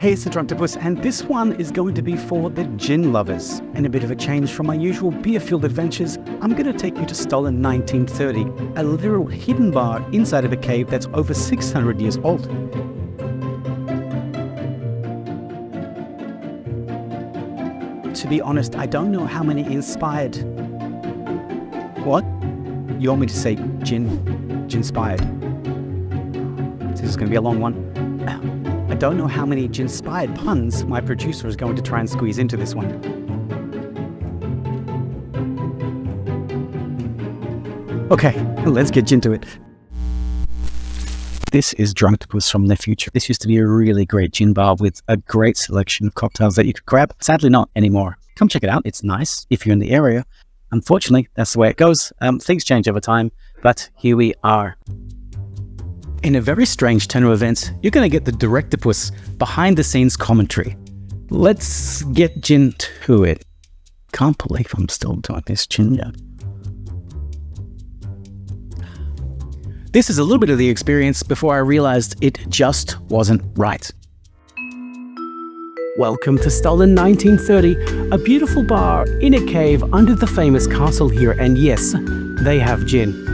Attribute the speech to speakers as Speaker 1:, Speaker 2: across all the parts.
Speaker 1: Hey, it's the Drunktopus, and this one is going to be for the gin lovers. And a bit of a change from my usual beer-filled adventures, I'm going to take you to Stollen 1930, a literal hidden bar inside of a cave that's over 600 years old. To be honest, I don't know how many inspired... What? You want me to say gin-inspired? This is going to be a long one. I don't know how many gin-inspired puns my producer is going to try and squeeze into this one. Okay, let's get into it. This is Drunktopus from the future. This used to be a really great gin bar with a great selection of cocktails that you could grab. Sadly not anymore. Come check it out. It's nice if you're in the area. Unfortunately, that's the way it goes. Things change over time, but here we are. In a very strange turn of events, you're going to get the Drunktopus behind-the-scenes commentary. Let's get gin to it. Can't believe I'm still doing this gin yet. This is a little bit of the experience before I realized it just wasn't right. Welcome to Stollen 1930, a beautiful bar in a cave under the famous castle here, and yes, they have gin.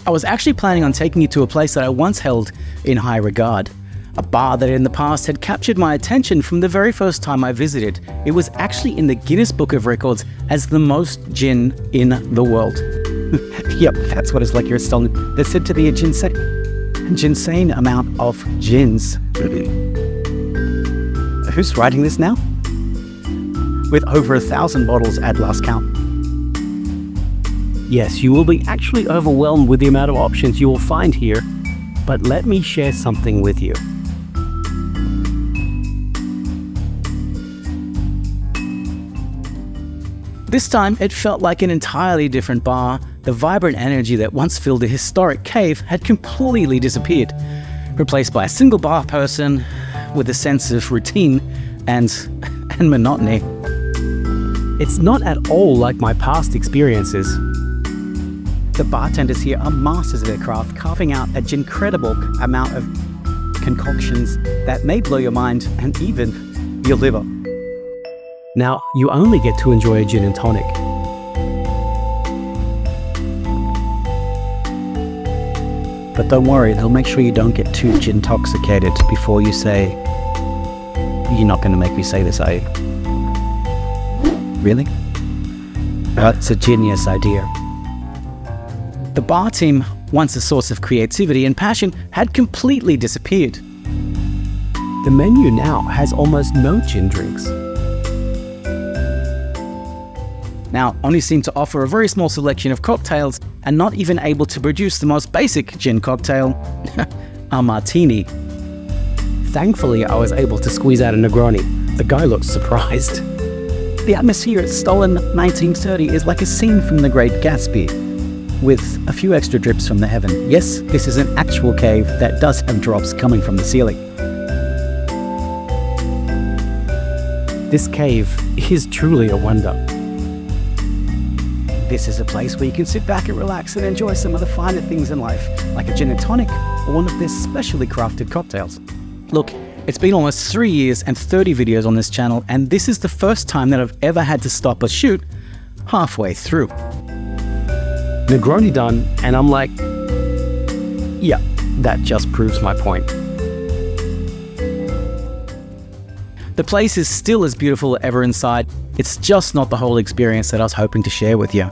Speaker 1: I was actually planning on taking you to a place that I once held in high regard. A bar that in the past had captured my attention from the very first time I visited. It was actually in the Guinness Book of Records as the most gin in the world. Yep, that's what it's like here at Stollen. They're said to be a ginsane amount of gins. Who's writing this now? With over 1,000 bottles at last count. Yes, you will be actually overwhelmed with the amount of options you will find here, but let me share something with you. This time, it felt like an entirely different bar. The vibrant energy that once filled a historic cave had completely disappeared, replaced by a single bar person with a sense of routine and monotony. It's not at all like my past experiences. The bartenders here are masters of their craft, carving out an incredible amount of concoctions that may blow your mind and even your liver. Now, you only get to enjoy a gin and tonic. But don't worry, they'll make sure you don't get too gin intoxicated before you say, "You're not going to make me say this, are you?" Really? That's a genius idea. The bar team, once a source of creativity and passion, had completely disappeared. The menu now has almost no gin drinks. Now, only seem to offer a very small selection of cocktails and not even able to produce the most basic gin cocktail, a martini. Thankfully, I was able to squeeze out a Negroni. The guy looked surprised. The atmosphere at Stollen 1930 is like a scene from The Great Gatsby, with a few extra drips from the heaven. Yes, this is an actual cave that does have drops coming from the ceiling. This cave is truly a wonder. This is a place where you can sit back and relax and enjoy some of the finer things in life, like a gin and tonic or one of their specially crafted cocktails. Look, it's been almost 3 years and 30 videos on this channel, and this is the first time that I've ever had to stop a shoot halfway through. Negroni done, and I'm like, yeah, that just proves my point. The place is still as beautiful as ever inside. It's just not the whole experience that I was hoping to share with you.